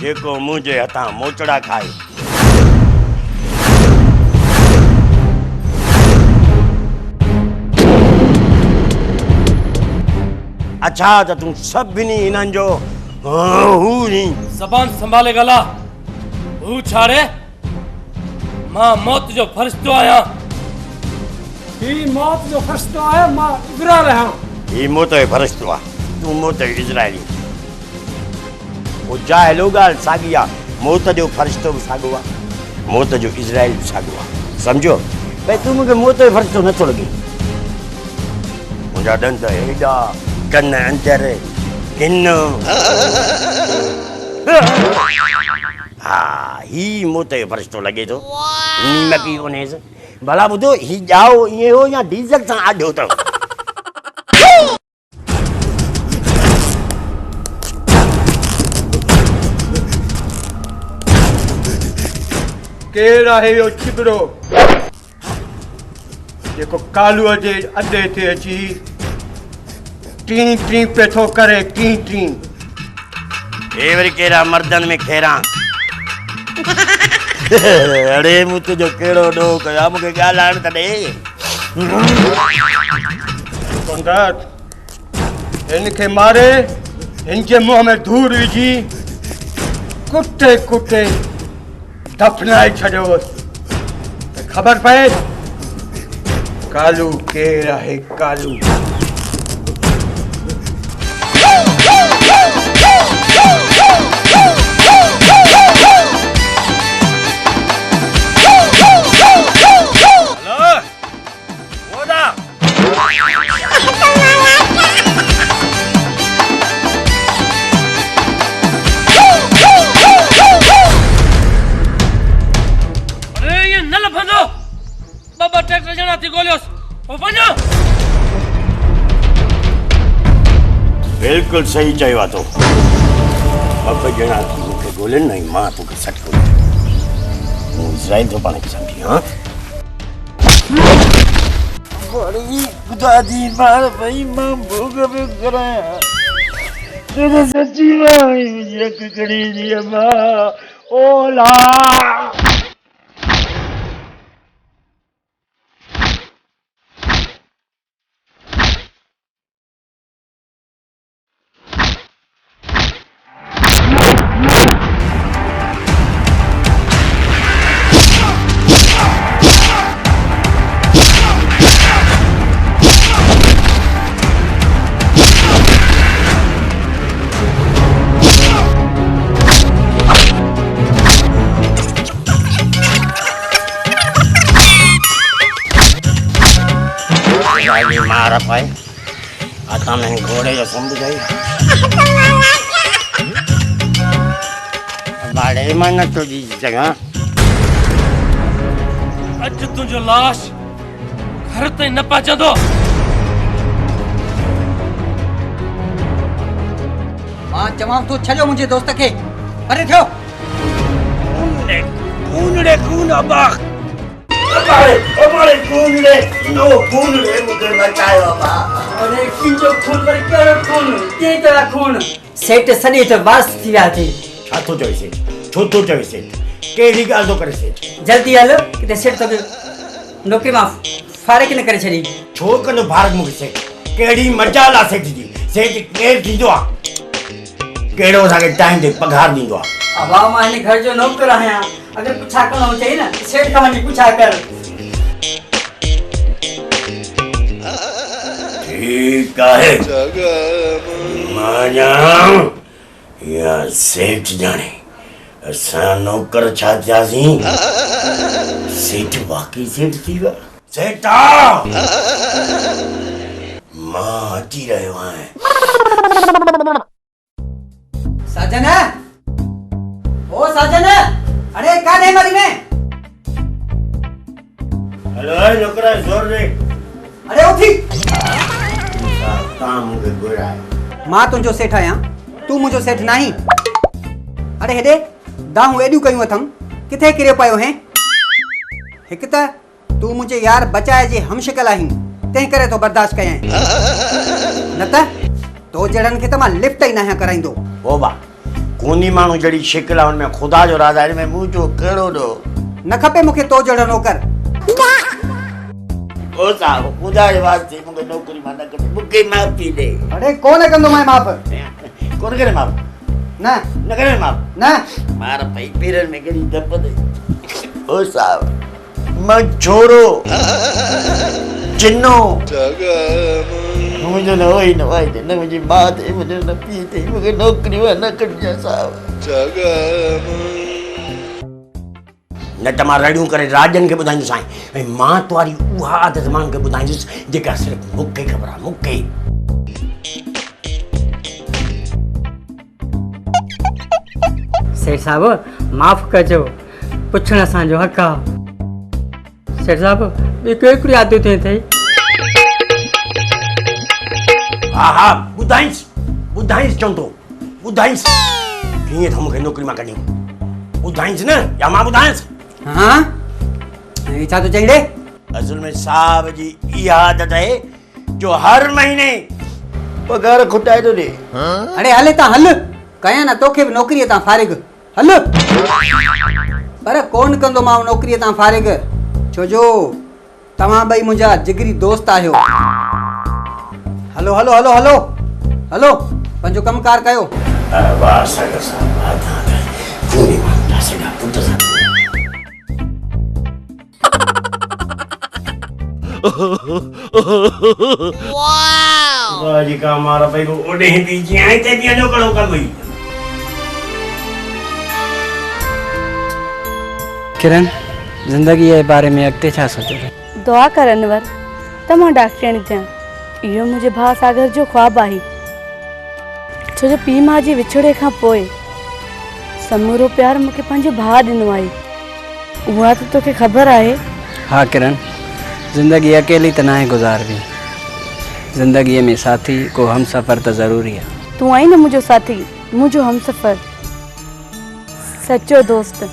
जेको मुझे हथा मोचड़ा खाए। अच्छा तो तू सभिनी इन्हनि जो हू नी जबान संभाले गला हू छाड़े मां मौत जो फरिश्तो आया। ही मौत जो फरिश्तो आया मां इज़राइल रहा। ही मौत जो फरिश्तो आ तू मौत जो इज़राइली। वो जाहिलो गाल सागी आ मौत जो फरिश्तो भी सागो आ मौत जो इज़राइल भी सागो आ समझो भाई तू मुझे मौत जो फरिश्तो नथो लगे। मुझा दंद हेडा कन अंदर किन हाँ ही मौत जो फरिश्तो लगे तो नी में की कोने से भला बुधो ही जाओ ये हो या डीजल सां आडो तो केड़ा है यो छिकड़ो जेको कालूअ जे अड्डे ते अची टी टी पे थो करे टी टी। ए वरी केड़ा मर्दन में खेरा अरे मुत जो केड़ो डो कया मुके गालाण त दे पंडित इनके मारे इनके मुंह में धूल विझी कुटे कुटे दफनाए छड़ो खबर पए कालू केड़ा है कालू। बाबा ट्रैक्टर जना थी गोलियोस ओ वञो। बिल्कुल सही चयो आहे तो अब जना थी मुखे गोलन नहीं मां तोखे सट को हूं इज़राइल तो पाण खे समझी हां बड़ी खुदा दी मार भाई मां भोग में कराया तेरे सच्ची मां एक कड़ी दी मां ओला मारा पाए आता मैं घोड़े जो समझ गई बाड़े में न तो जी जगह अज तुझो लाश घर ते न पहुंचंदो। मां चवां तो छॾियो मुंहिंजे दोस्त खे परे थियो। कून अबा हमारे कूनड़े नो कूनड़े मुझे बचायो अबा। अरे किंजो खून पर केड़ो खून के तरह खून सेठ सनी तो बस थी विया थी। छा तो चई से छो तो चई से केड़ी गाल तो करे से जल्दी हलो कि सेठ तो नौकरी मां फारिग न करे छड़ी। छो कनो भारत मुखे से केड़ी मजाला सेठ जी सेठ केर दीदो आ केड़ो साके टाइम दे पगार दीदो आ। अब मां इन घर जो नौकर आया अगर पुछा करणो चाहिए ना सेठ का वनी पुछा कर। ठीक है मां या सेठ जाने असा नौकर छा थियासी सेठ वाकई सेठ थी विया सेठा मां अची रहियो आहियां। साजन ओ साजन अरे काने मरी में हेलो नौकरा जोर दे अरे उठी काम मुझे गोरा है मां तुझो सेठ आया तू मुझो सेठ नहीं। अरे हेडे दाहू एडियो कयूं अथम किथे किरे पयो है हिक त तू मुझे यार बचाए जे हमशकल आहीं ते करे तो बर्दाश्त कयां न त तो जड़न के त मां लिफ्ट ही ना कराइंदो। ओ बा कोनी माण्हू जहिड़ी शिकिल आहे हुनमें ख़ुदा जो राज़ आहे, हिन में मुंहिंजो कहिड़ो ॾोह। न खपे मूंखे तो जहिड़ो नौकर। ओ साहब ख़ुदा जे वास्ते मूंखे नौकरी मां न कढ, मूंखे माफ़ी ॾे। अरे कोन कंदो मैं माफ़। कोन करे माफ़, न न करे माफ़, न मार पई पेरनि में केॾी धप ॾे। ओ साहब मां छोरो चिनो मुंहिंजो न वई न वाई न मुंहिंजी माउ ते मुंहिंजो न पीउ ते मूंखे नौकरी मां न कढिजांइ साहब। न त मां रड़ियूं करे राजनि खे ॿुधाईंदुसि ऐं मात वारी उहा आदत माण्हुनि खे ॿुधाईंदुसि जेका सिर्फ़ु मूंखे ख़बर आहे, मूंखे। सेठ साहब माफ़ कजो, पुछण असांजो हक़ आहे। सेठ साहब ॿी केतिरी आदतूं अथई? हा हा ॿुधाईंसि ॿुधाईंसि चवंदो ॿुधाईंसि कीअं त मूंखे नौकरी मां कढी, ॿुधाईंसि न या मां ॿुधायांसि? हाँ ये छा तो चई रे? असल में साहब जी इहा आदत आहे जो हर महीने पगार खुटाए थो ॾे। अरे हले ता हल, कया ना तोखे भी नौकरी ता फारिग हल। पर कौन कंदो मां नौकरी ता फारिग, छो जो तव्हां ॿई मुंहिंजा जिगरी दोस्त आहियो। हलो हलो हलो हलो हलो पंहिंजो कमकार कयो। वाह सागर साहब पूरी मां सॼा पुट सां वाह जी का मारा भाई को ओडे हिंदी जी आई ते दिया जो कड़ो कर गई। किरण ज़िंदगी जे बारे में अॻिते छा सोचो? दुआ कर अनवर त मां डॉक्टरणी थियां। इहो मुंहिंजे भाउ सागर जो ख्वाबु आहे, छो जो पीउ माउ जे विछड़े खां पोइ समूरो प्यार मूंखे पंहिंजो भाउ ॾिनो आहे। उहा त तोखे ख़बर आहे। हाँ किरण, ज़िंदगी अकेली त नाहे गुज़ारबी, ज़िंदगीअ में साथी को हम सफ़र त ज़रूरी आहे। तूं आई न मुंहिंजो साथी, मुंहिंजो हमसफ़र, सचो दोस्त,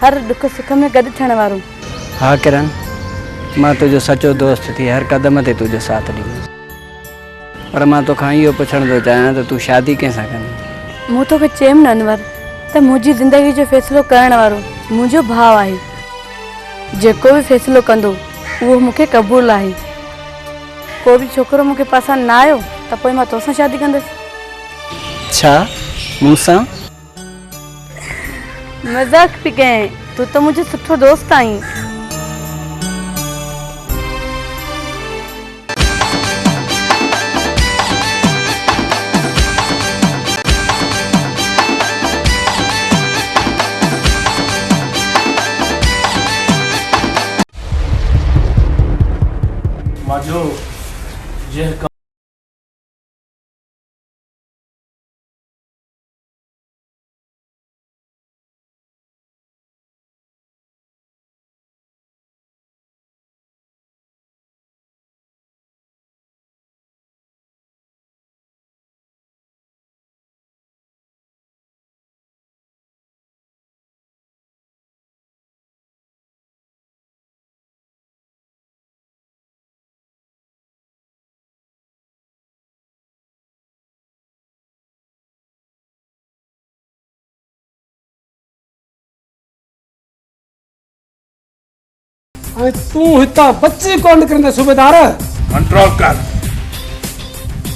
हर दुख सुख में गॾु थियण वारो। हाँ किरण, मां तुंहिंजो सचो दोस्त थी हर क़दम ते तुंहिंजो साथ ॾींदुसि। पर मां तोखां इहो पुछण थो चाहियां त तूं शादी कंहिंसां कंदी? मूं तोखे चयमि न अनवर त मुंहिंजी ज़िंदगी जो फ़ैसिलो करण वारो मुंहिंजो भाउ आहे। जेको बि फ़ैसिलो कंदो उहो मूंखे क़बूलु आहे। को बि छोकिरो मूंखे पसंदि न आयो त पोइ मां तोसां शादी कंदसि। छा मूंसां? मज़ाक पई कयां, तूं त मुंहिंजो सुठो दोस्त आहीं। माजो यह तू हितां बची कोन निकिरंदे सूबेदार। कंट्रोल कर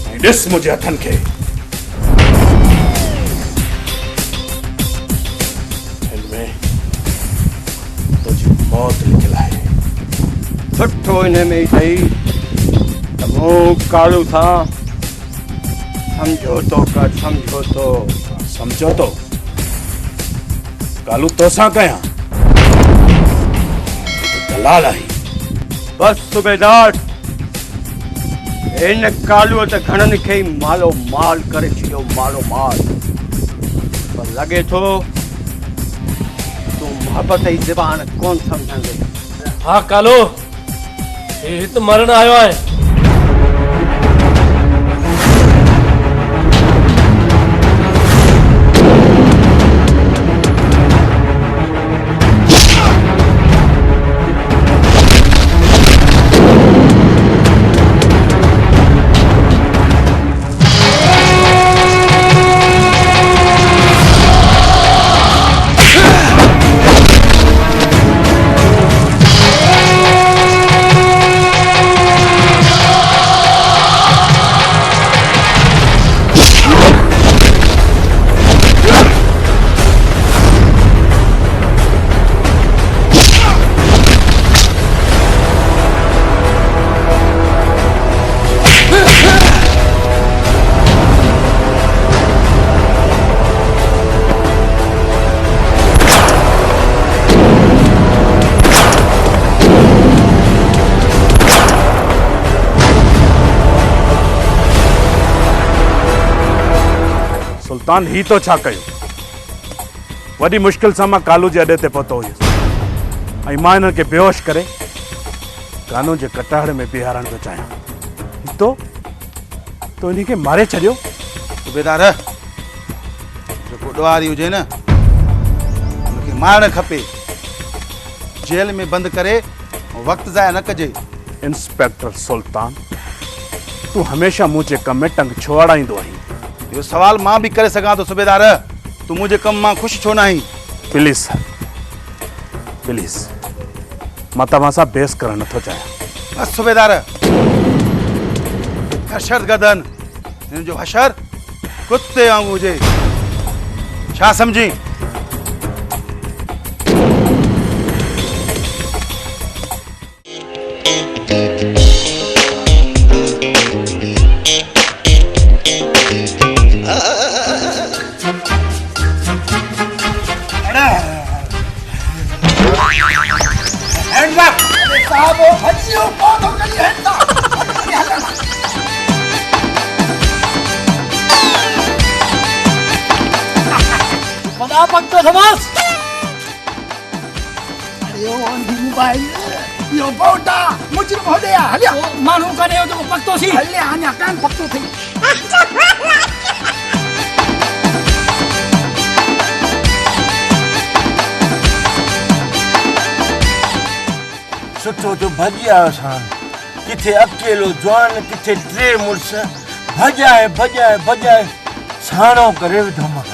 ऐं ॾिस मुंहिंजे हथनि खे। हिन में तुंहिंजी मौत लिखियलु आहे। सुठो हिन में ई अथई त मूं कालू सां समझोतो कर, समझोतो। समझोतो कालू तोसां कयां? दलाल आहीं। बस सूबेदार, हिन कालूअ त घणनि खे ई मालो माल करे छॾियो, मालो माल। पर लॻे थो तूं मोहबत जी ज़बान कोन सम्झंदे। हाँ कालो, ये हित मरण आयो है। सुल्तान ही तो छा कयो वॾी मुश्किल सां मां कालू जे अॾे ते पहुतो हुयुसि ऐं मां हिननि खे बेहोश करे कानून जे कटाड़े में बीहारण थो चाहियां तो इन खे मारे छॾियो। सूबेदार जेको ॾुआरी हुजे न हुनखे मारणु खपे, जेल में बंदि करे वक़्तु ज़ाया न कजे। इंस्पेक्टर सुल्तान तू हमेशा मुझे कम में टंग छो अड़ाईंदो आहीं? इहो सवाल मां बि करे सघां थो सूबेदार, तू मुंहिंजे कम मां ख़ुशि छो न आहीं? प्लीज़ सर प्लीज़ मां तव्हां सां बहस करणु नथो चाहियां। बस सूबेदार, हशर गदन हिन जो हशर कुत्ते वांगुरु हुजे, छा सम्झी? बड़ा पक्का समास यो बोटा मुजरिम हो गया हलिया मानू करे हो तो पक्तो सी हलिया आने कान पक्तो थी सुठो तो भजिया असां किथे अकेलो जवान किथे टे मुड़स भजाए भजाए भजाए साणो करे विधो मां।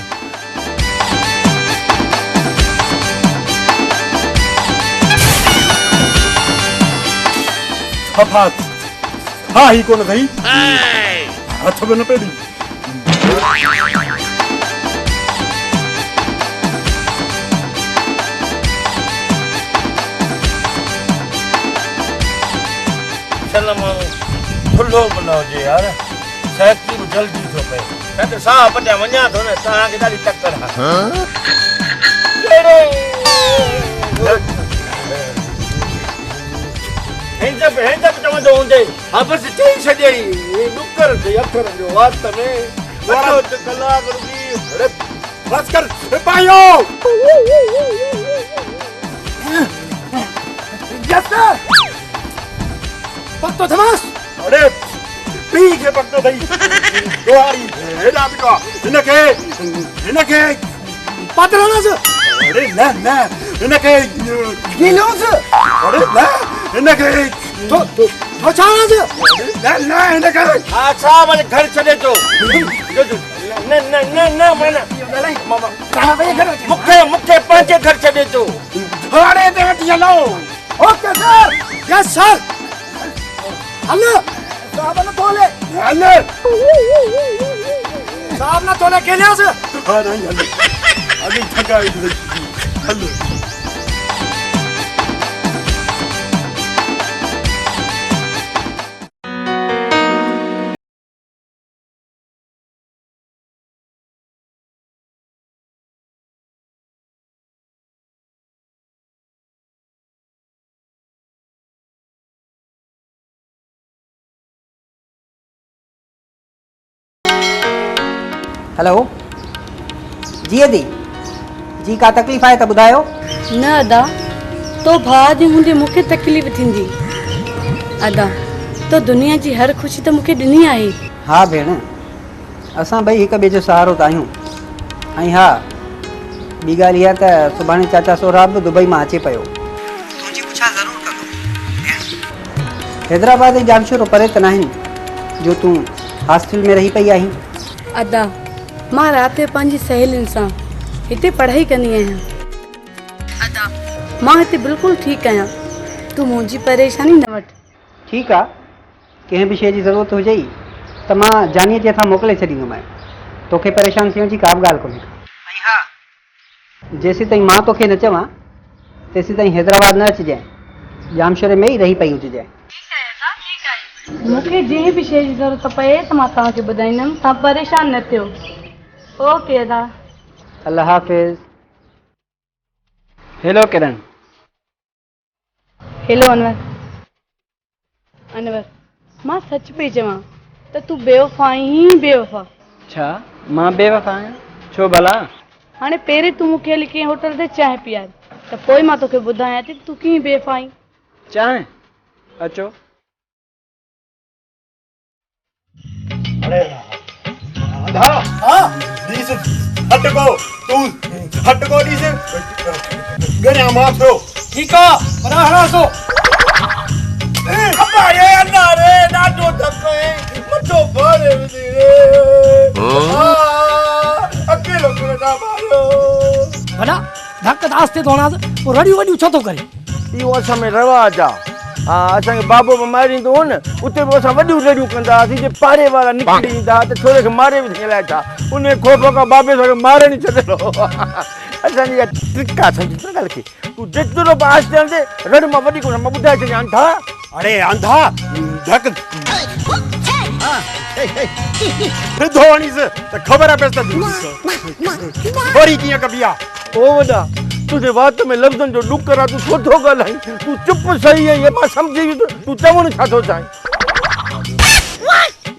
हफ़ात हा ही कोन थई हथ में न पेड़ी चल माण्हू खुलो बनाओ जे यार सैकी बि जल्दी थो पए न त साह पटिया वञा थो न तव्हांखे ॾाढी तकड़ आहे। हिंदप चवंदो हूंदे हा बसि चई छॾियई ॾुकर जे अखरनि जो वात में वॾो त कलाक रुकी बस कर सिपाहियो जस्टर पक्तो थमास अरे पी के पक्तो थई दोहारी हेॾा बिठो हिनखे पातरानस अरे न हिनखे गिलोस अरे न हिनखे तो छानस न हिनखे अच्छा वञ घर छॾे थो न न न न माना मूंखे पंहिंजे घर छॾे थो थाने ते वठी हलो। ओके सर यस सर हल साहब न तोले हल साहब न तोले के लियास हा नहीं हल अभी थकाई हल हेलो जी अदी जी का तकलीफ़ आहे त ॿुधायो। न अदा तो भाउ जे हूंदे मूंखे तकलीफ़ थींदी। अदा तो दुनिया जी हर ख़ुशी त मूंखे ॾिनी आहे। हा भेण असां ॿई हिक ॿिए जो सहारो त आहियूं ऐं हा ॿी ॻाल्हि इहा त सुभाणे चाचा सोहराब बि दुबई मां अचे पियो। तुंहिंजी पुछा ज़रूरु कंदो। हैदराबाद ऐं जामशोर परे त नाहिनि जो तूं हॉस्टल में रही पई आहीं। अदा मां राति जो पंहिंजी सहेलियुनि सां हिते पढ़ाई कंदी आहियां। अदा मां हिते बिल्कुलु ठीकु आहियां, तूं मुंहिंजी परेशानी न वठि। ठीकु आहे, कंहिं बि शइ जी ज़रूरत हुजेई त मां जानीअ जे हथां मोकिले छॾींदोमांइ, तोखे परेशान थियण जी का बि ॻाल्हि कोन्हे। ऐं हा जेसीं ताईं मां तोखे न चवां तेसीं ताईं हैदराबाद न अचिजांइ, जामशोरे में ई रही पई हुजिजांइ। मूंखे जंहिं बि शइ जी ज़रूरत पए त मां तव्हांखे ॿुधाईंदमि, तव्हां परेशान न थियो। ओके अदा अल्लाह हाफ़िज़। हेलो किरण। हेलो अनवर। अनवर मां सच पई चवां त तूं बेवफ़ा आहीं, बेवफ़ा। छा मां बेवफ़ा आहियां छो भला? हाणे पहिरीं तूं मूंखे हली कंहिं होटल ते चांहि पीआर त पोइ मां तोखे ॿुधायां थी तूं कीअं बेवफ़ा आहीं। चांहि अचो। ठीक है बना हरा सो अब्बा ये अन्ना रे नाटो धक्के मतो बारे रे अकेलो करे ना मारो बना धक आस्ते दोना वो रड़ी वडी छो तो करे इहो असां में रवाज आहे। हा असांखे बाबो मारींदो हो न उते बि असां वॾियूं लड़ियूं कंदा हुआसीं जे पाड़े वारा निकिरी ईंदा त थोरे खे मारे बि थियण लाइ छा उन खोफ खां बाबे सां मारे नहीं छॾियो। असांजी इहा ट्रिक आहे सम्झी न ॻाल्हि खे तूं जेतिरो बि आस्ते हलंदे रड़ मां वॾी कोन मां ॿुधाए छॾियां अंधा। अरे अंधा धक ॿुधो वञीस त ख़बर आहे पई वरी कीअं कबी आहे। ओ वॾा तुझे वात में लफ़्ज़नि जो ॾुकर आहे तूं छो थो ॻाल्हाईं तूं चुप सही आहीं मां सम्झी वियुसि तूं चवणु छा थो चाहीं।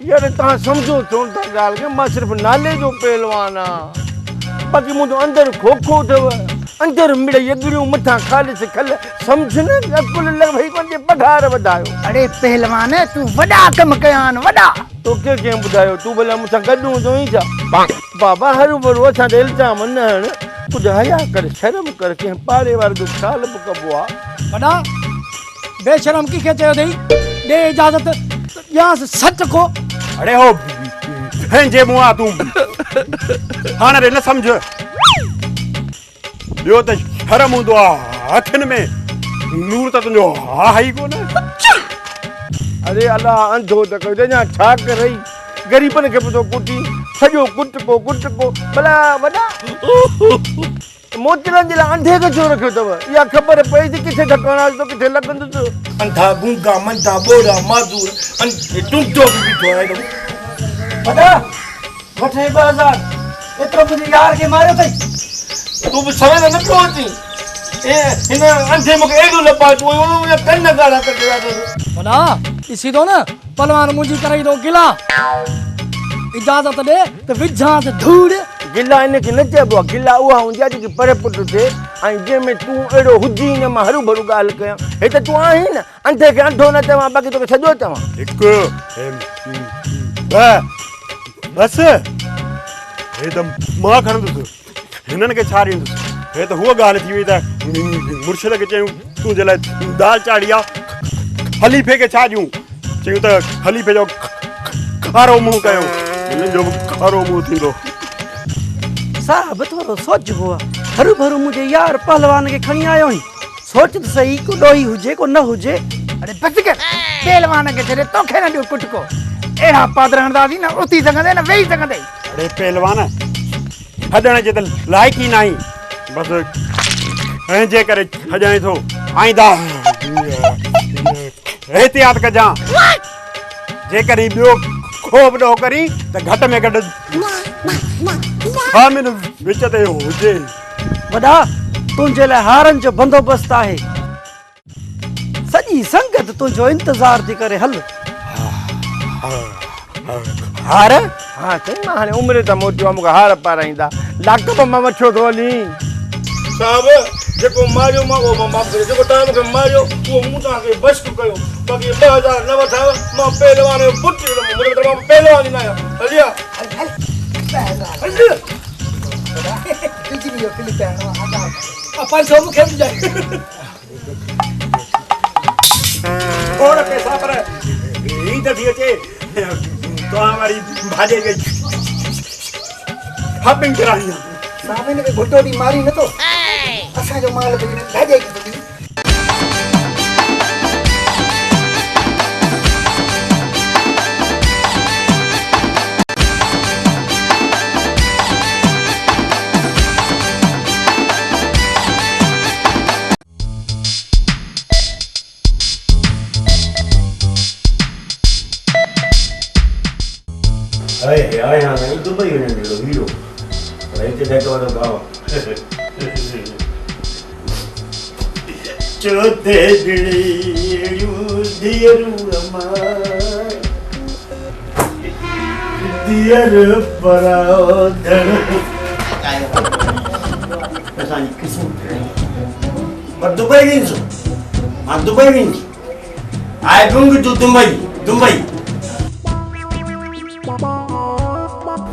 यार तव्हां सम्झो छो था ॻाल्हि खे मां सिर्फ़ु नाले जो पहलवान आहियां बाक़ी मुंहिंजो अंदरि खोखो अथव अंदरि मिड़ई अॻड़ियूं मथां ख़ालिस खल सम्झ न कुल भई कोन पघार वधायो। अरे पहलवान तू वॾा कम कया आहिनि वॾा तोखे कंहिं ॿुधायो तूं भला मूंसां गॾु हूंदो ई छा बाबा हरू भरू असां ते इल्ज़ाम न हण कुझु हया कर शर्म कर कंहिं पाड़े वारे जो ख़्याल बि कबो आहे। बना बेशरम की के चयो अथई दे इजाजत ॾियांसि सच को। अरे हो पंहिंजे मुंहुं आहे तूं हाणे रे न सम्झ ॿियो त शर्म हूंदो आहे अखियुनि में नूर त तुंहिंजो हा ई कोन। अरे अलाह अंधो त कयो अञा छा करई ग़रीबनि खे बि थो कुटी सॼो कुटको भला वॾा मोचरनि जे लाइ अंधे खे छो रखियो अथव इहा ख़बर पई थी किथे ठकाणा थो किथे लॻंदुसि। अंधा गूंगा मंदा बोरा माज़ूर टुंटो बि बीठो आहे बना वठे 2000 एतिरो मुंहिंजे यार खे मारियो अथई तूं बि सवेल न पियो अची हिन अंधे मूंखे एॾो लपा तूं कन ॻाल्हा करे अथसि। बना ॾिसी थो न पलवान मुंहिंजी करे थो गिला इजाज़त ॾे त विझां त धूड़। गिला इनखे न चइबो आहे गिला उहा हूंदी आहे जेकी पर पुट थिए ऐं जंहिंमें तूं अहिड़ो हुजी न मां हरू भरू ॻाल्हि कयां हे त तूं आहीं न अंधे खे अंधो न चवां बाक़ी तोखे सॼो चवां। हिकु बस हे त मां खणंदुसि हिननि खे छा ॾींदुसि हे त हूअ ॻाल्हि थी वई त मुर्शिद खे चयूं तूं जे लाइ दाल चाढ़ी आहे ख़लीफ़े खे छा ॾियूं चयूं त ख़लीफ़े जो खारो मुंहुं कयो हिननि जो खारो मुंहुं थींदो। साहब थोरो सोचबो आहे हरू भरू मुंहिंजे यार पहलवान खे खणी आयो आहीं सोच त सही को ॾोही हुजे को न हुजे। अरे बस कर पहलवान के छड़े तोखे न ॾियो कुटको एड़ा पादर हणदासी न उथी सघंदे न वेही सघंदे। अरे पहलवान हॾण जे त लाइक़ ई नाही बसि पंहिंजे करे हॼाए थो आईंदा एहतियात कजां जेकर ॿियो खोब ॾोह करी त घटि में घटि हाँ मैंने विचते हुजे। वॾा तुंहिंजे लाइ हारनि जो बंदोबस्तु आहे सॼी संगत तुंहिंजो इंतज़ार थी करे हल। हार हा चई मां हाणे उमिरि त मोटियो आहे मूंखे हार पाराईंदा लाकब मां वठो थो हली साहिबु जेको मारियो मां उहो मां माफ़ करे जेको तव्हां मूंखे मारियो उहो मूं तव्हांखे बश्क कयो बाक़ी 2000 न वठाव मां पहलवान जो पुटु मां पहलवान ई न आहियां हलिया पैसो मूंखे ॾिजाए थोड़ा पैसा पर ई त थी अचे तव्हां वारी भाॼे खे शॉपिंग कराइणी आहे। साहब इनखे घुटो ॾी मारी नथो असांजो माल बि भाॼे खे आए हाँ नहीं दुबई में मिलो हीरो भाई के देखो वाला गाँव चौथे दिड़ी यूधियरू अमार दियर पराधन असांजी क़िस्मत मां दुबई वेंदुसि आए गुंग तूं दुबई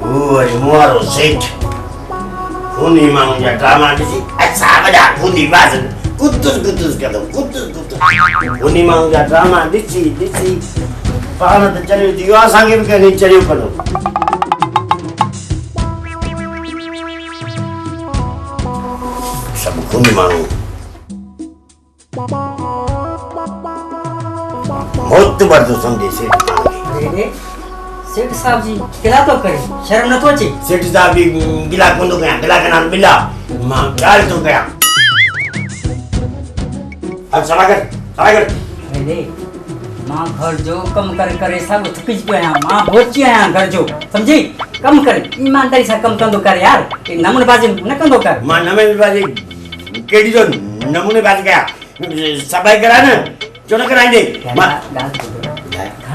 वो वरी मुआरो सेठ खूनी माण्हुनि जा ड्रामा ॾिसी असां वॾा खूनी बाज़ कुतुस कंदो कुतुस खूनी माण्हुनि जा ड्रामा ॾिसी पाण त चरियो थी वियो असांखे बि कंहिं चरियो कंदो सभु खूनी माण्हू मौत बर्दो सम्झे सेठ सेठ साहब जी गिला तो करे शर्म न तो अचे सेठ साहब भी गिला कोंदो कया गिला के नाम बिला मां गाल तो कया अब सलागर अरे मां घर जो कम करे सब थक गयो आया मां पहुंची आया घर जो समझी कम कर ईमानदारी से कम कंदो कर यार ए नमूने बाजी न कंदो कर मां नमूने बाजी केडी जो नमूने बाजी गया सबाई करा न चो न कराइंदे मां गाल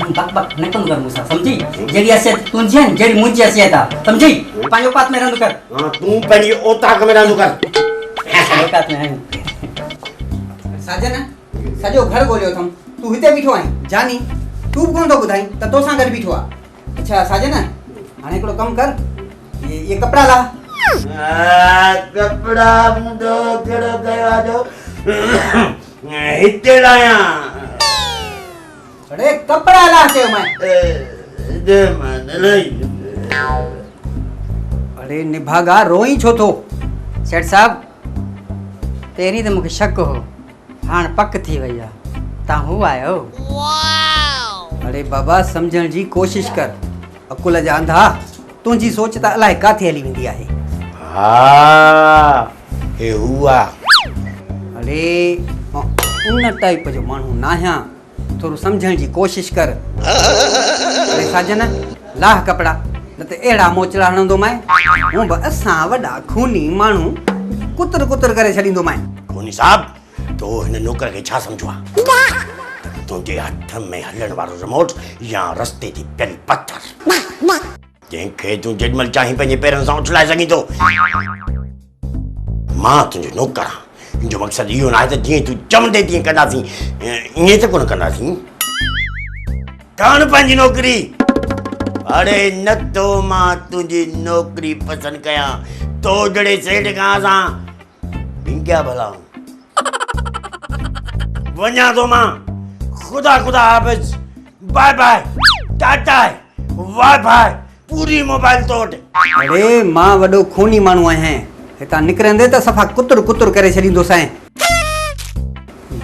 घण बक न कंदो कर मुसा समझी जेडी असे तुंजे जेडी मुंजी असे था समझी पांजो पात में रहंदो कर हां तू पंजी ओताक में रहंदो कर औकात में आयो साजन सजो घर गोलियो थम तू हिते बीठो आई जानी तू कोन तो बुधाई त तो सा घर बीठो आ अच्छा साजन हाने एकड़ो कम कर ये कपड़ा ला कपड़ा मुंडो केड़ो गयो जो हिते लाया अरे कपड़ा ला से मैं दे मन नहीं अरे निभागा रोई छो तो सेठ साहब तेरी तो मुके शक हो हाण पक थी वई आ ता हो आयो अरे बाबा समझण जी कोशिश कर अकुल जा अंधा तुंजी सोच ता अलाए काथे हली वेंदी आहे हां हे हुआ अरे उन टाइप जो माण्हू नाहियां थोरो समझण जी कोशिश कर अरे साजन लाह कपड़ा न त अहिड़ा मोचड़ा हणंदो मैं हूं बि असां वॾा खूनी माण्हू कुतर कुतर करे छॾींदो मैं खूनी साहब तो हिन नौकर खे छा सम्झो आहे तुंहिंजे हथ में हलण वारो रिमोट या रस्ते ते पियल पत्थर जंहिंखे तूं जेॾीमहिल चाहीं पंहिंजे पेरनि सां उछलाए सघीं थो मां तुंहिंजो नौकर आहियां मुंहिंजो मक़सदु इहो न आहे त जीअं तूं चवंदे तीअं कंदासीं ईअं त कोन कंदासीं कान पंहिंजी नौकिरी अड़े न तो मां तुंहिंजी नौकिरी पसंदि कयां तो जहिड़े सेठ खां असां भिंगिया भला वञा थो मां खुदा हाफ़िज़ बाय बाय टाटा वाय बाय पूरी मोबाइल तोड़ अरे मां वॾो खूनी माण्हू आहियां हितां निकिरंदे त सफ़ा कुतर करे छॾींदो साईं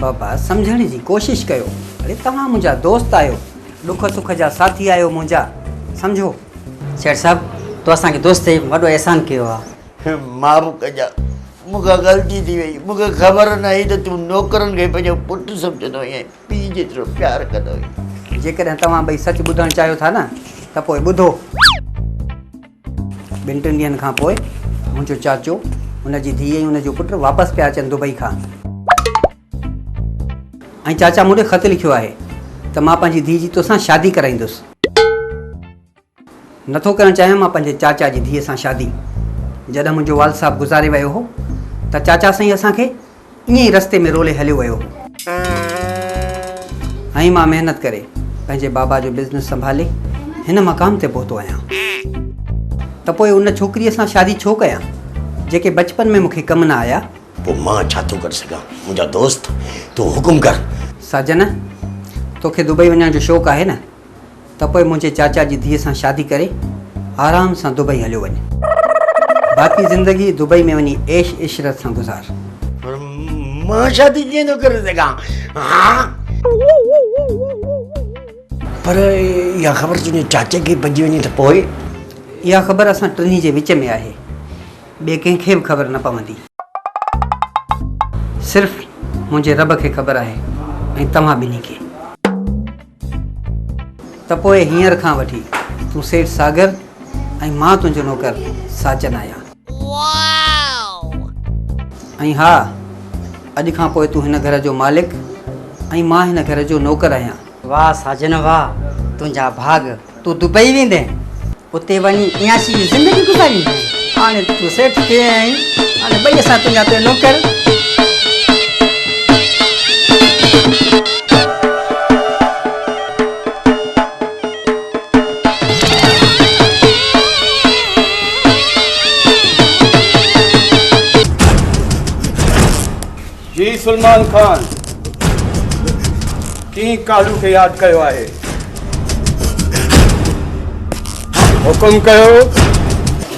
बाबा सम्झण जी कोशिश कयो अरे तव्हां मुंहिंजा दोस्त आहियो दुख सुख जा साथी आहियो मुंहिंजा सम्झो सेठ साहब तो असांखे दोस्त वॾो एहसान कयो आहे मां बि कजां मूंखां ग़लती थी वई मूंखे ख़बर न हुई त तूं नौकरनि खे पंहिंजो पुटु सम्झंदो हुई पीउ जेतिरो प्यारु कंदो हुई जेकॾहिं तव्हां भई सच ॿुधणु चाहियो था न त पोइ ॿुधो 2-3 ॾींहंनि खां पोइ मुंहिंजो चाचो हुनजी धीउ ऐं हुनजो पुटु वापसि पिया अचनि दुबई खां ऐं चाचा मूंखे ख़त लिखियो आहे त मां पंहिंजी धीउ जी तोसां शादी कराईंदुसि नथो करणु चाहियां मां पंहिंजे चाचा जी धीअ सां शादी जॾहिं मुंहिंजो वाल साहब गुज़ारे वियो हो त चाचा साईं असांखे ईअं ई रस्ते में रोले हलियो वियो हो ऐं मां महिनत करे पंहिंजे बाबा जो बिज़नेस संभाले हिन मक़ाम ते पहुतो आहियां त पोइ उन छोकिरीअ सां शादी छो कयां जेके बचपन में मूंखे कमु न आया पोइ मां छा थो करे सघां मुंहिंजा दोस्त तूं हुकुम कर साजन तोखे दुबई वञण जो शौक़ु आहे न त पोइ मुंहिंजे चाचा जी धीअ सां शादी करे आराम सां दुबई हलियो वञे बाक़ी ज़िंदगी दुबई में वञी ऐश इशरत सां गुज़ार पर मां शादी कीअं थो करे सघां पर इहा ख़बर तुंहिंजे चाचे खे पइजी वञे त पोइ इहा ख़बर असां टिनी जे विच में आहे ॿिए कंहिंखे बि ख़बर न पवंदी सिर्फ़ु मुंहिंजे रब खे ख़बर आहे ऐं तव्हां ॿिन्ही खे त पोइ हींअर खां वठी तूं सेठ सागर ऐं मां तुंहिंजो नौकर साजन आहियां ऐं हा अॼु खां पोइ तूं हिन घर जो मालिक ऐं मां हिन घर जो नौकर आहियां वाह साजन वाह तुंहिंजा भाग तूं दुबई वेंदे उते वञी इयाशी ज़िंदगी गुज़ारी हाणे तूं सेठ थी आई हाणे ॿई असां तुंहिंजा ते नौकर जी सलमान खान की कालू खे यादि कयो आहे हुकुम कयो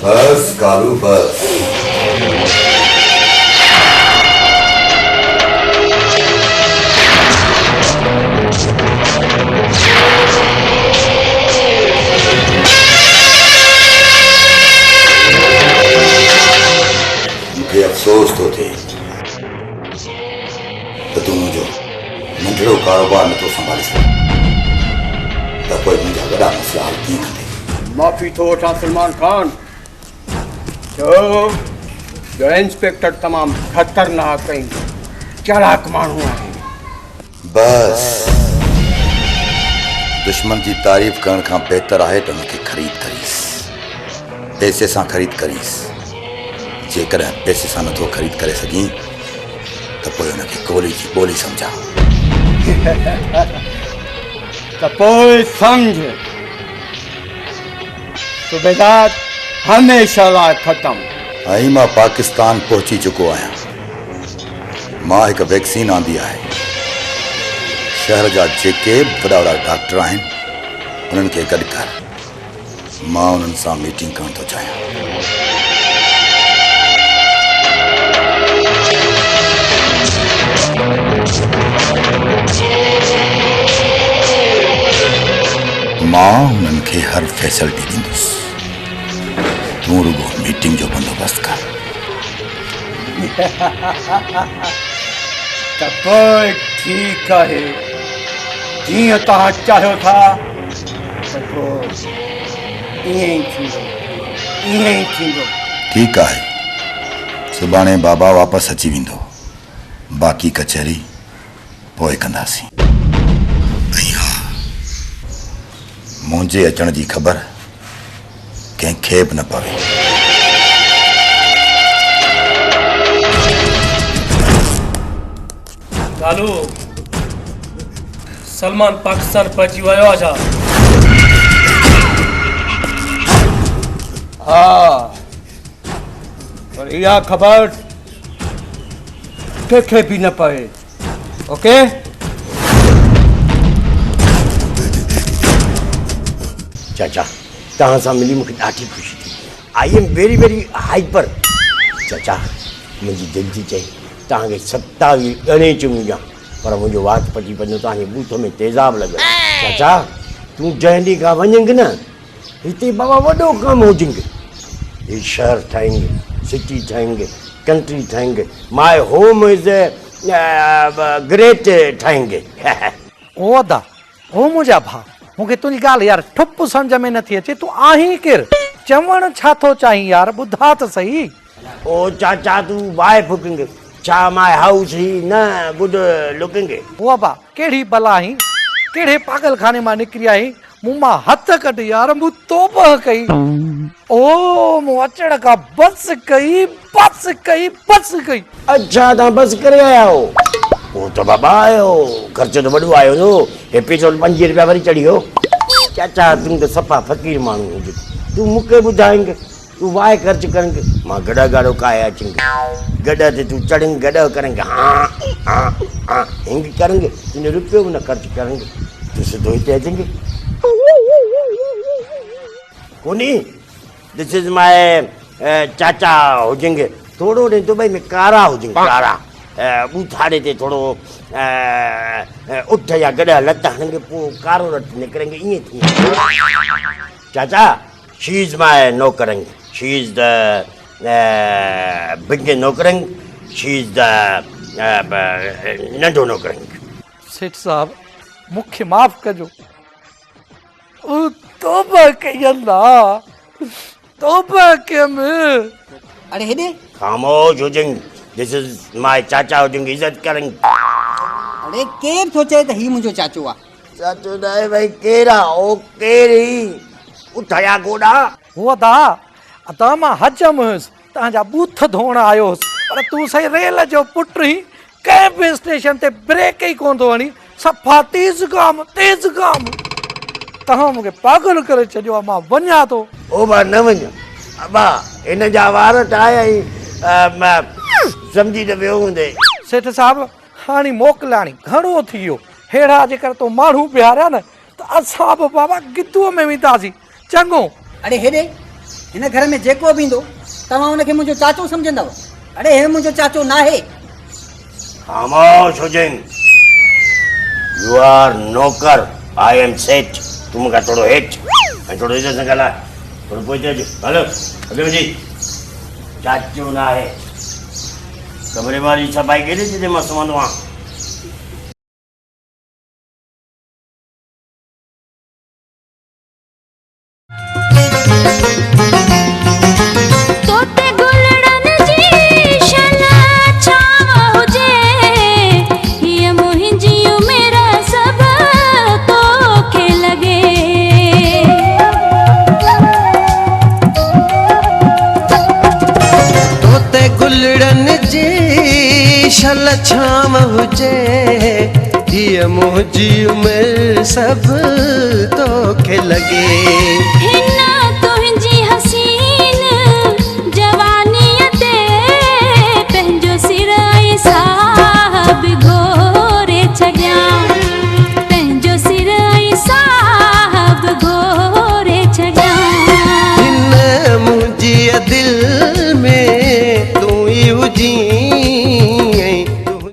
बस कालू बस मूंखे अफ़सोस थो थिए त तूं मुंहिंजो नंढड़ो कारोबार नथो संभाले सघे त पोइ मुंहिंजा वॾा मसइला हल कीअं कंदे माफ़ी थो वठां सलमान खान जो इंस्पेक्टर तमामु ख़तरनाक ऐं चालाक माण्हू आहे बस दुश्मन जी तारीफ़ करण खां बहितर आहे त हुनखे ख़रीद करीस पैसे सां ख़रीद करीस जेकॾहिं पैसे सां नथो ख़रीद करे सघीं त पोइ हुनखे गोली जी ॿोली सम्झा त पोइ सम्झ सूबेदार हमेशह लाइ ख़तमु ऐं मां पाकिस्तान पहुची चुको आहियां मां हिकु वैक्सीन आंदी आहे शहर जा जेके वॾा वॾा डॉक्टर आहिनि उन्हनि खे गॾु कर मां उन्हनि सां मीटिंग करणु थो चाहियां मां उन्हनि खे हर फैसिलिटी ॾींदुसि तूं रुगो मीटिंग जो बंदोबस्तु कर त पोइ ठीकु आहे जीअं तव्हां चाहियो था त पोइ ईअं ई थींदो ठीकु आहे सुभाणे बाबा वापसि अची वेंदो बाक़ी कचहरी पोइ कंदासीं ऐं हा मुंहिंजे अचण जी ख़बर कंहिंखे बि न पवे कालू सलमान पाकिस्तान पहुची वियो आहे छा हा पर इहा ख़बर कंहिंखे बि न पए ओके चाचा तव्हां सां मिली मूंखे ॾाढी ख़ुशी थी I am very very hyper चाचा मुंहिंजी दिलि थी चए तव्हांखे 27 ॻणे चुमियूं ॾियां पर मुंहिंजो वाच पटी पवंदो तव्हांजे बूथ में तेज़ाब लॻल चाचा तूं जंहिं ॾींहुं खां वञेंगे न हिते बाबा वॾो कमु हुजेंगे ये शहर ठाहेंगे सिटी ठाहेंगे कंट्री ठाहेंगे माय होम इज ग्रेट ठाहेंगे ओ अदा ओ मुंहिंजा भाउ मूंखे तुंहिंजी ॻाल्हि यार ठुप सम्झ में नथी अचे तूं आहीं केरु चवणु छा थो चाहीं यार ॿुधा त सही ओ चाचा तू वाए फुकेंगे छा माय हाउस ही न गुड लुकेंगे ओ अबा कहिड़ी बला आहीं कहिड़े पागल खाने मां निकिरी आहीं मूं मां हथ कढ यार मूं तौबह कई ओ मूं अचण खां बस कई बस कई अच्छा तव्हां बस करे आया हो वो तो बाबा आयो ख़र्चो तो वॾो आयो नो हे पेट्रोल 5 रुपया वरी चढ़ी हो चाचा तूं तो सफ़ा फ़कीर माण्हू हुजे तूं मूंखे ॿुधाएंगे तूं वाए ख़र्च करेंगे मां गॾा गाड़ो काए अचेंगे गॾा ते तूं चढ़ेंगे गॾा करेंगे हाँ हिंग करेंगे तुझे रुपयो भी न खर्च करेंगे तू सिद्धो हिते अचेंगे कोनी दिस इज माय चाचा हुजेंगे थोड़ो ने दुबई में कारा हुजेंगे कारा बूथाड़े ते थोड़ो उठ या गॾा लता हणेंगे पोइ कारो रत निकिरेंगे ईअं थी चाचा शी इज माय नौकरंग शी इज द बिग नौकरंग शी इज द नंढो नौकरंग सेठ साहब मूंखे माफ़ कजो तौबा कई अल्लाह तौबा कयम अरे हेॾे खामोश हुजेंगे दिस इज माय चाचा हुजेंगे इज्जत करेंगे अरे केरु थो चए त ही मुंहिंजो चाचो आहे चाचो न आहे भाई केरु आहे ओ केरु ई उथया गोड़ा हुआ ता मां हजम हुयुसि तव्हांजा बूथ धोअण आयो हुउसि पर तूं सही रेल जो पुट ही कंहिं बि स्टेशन ते ब्रेक ई कोन थो हणी सफ़ा तेज़ गाम तव्हां मूंखे पागल करे छॾियो आहे मां वञा थो ओ बा न वञ अबा इन जा वार ठाहिया ई सम्झी त वियो हूंदे सेठ साहिबु हाणे मोकिलाणी घणो थी वियो हेड़ा जेकर तूं माण्हू बीहारिया न त असां बि बाबा गिद्दूअ में वेंदासीं चङो अरे हेॾे हिन घर में जेको बि ईंदो तव्हां हुनखे मुंहिंजो चाचो सम्झंदव अरे हे मुंहिंजो चाचो न आहे खामोश हुजनि यू आर नौकर आई एम सेठ तूं मूंखां थोरो हेठि ऐं थोरो इज़त सां ॻाल्हाए थोरो पोइ अचु हलो अॻे वञी चाचो न आहे कमरे वारी सफ़ाई केॾे जिते मां सुम्हंदो आहियां छल छाम हुजे हीअ मुंहिंजी उमिरि सभु तोखे लॻे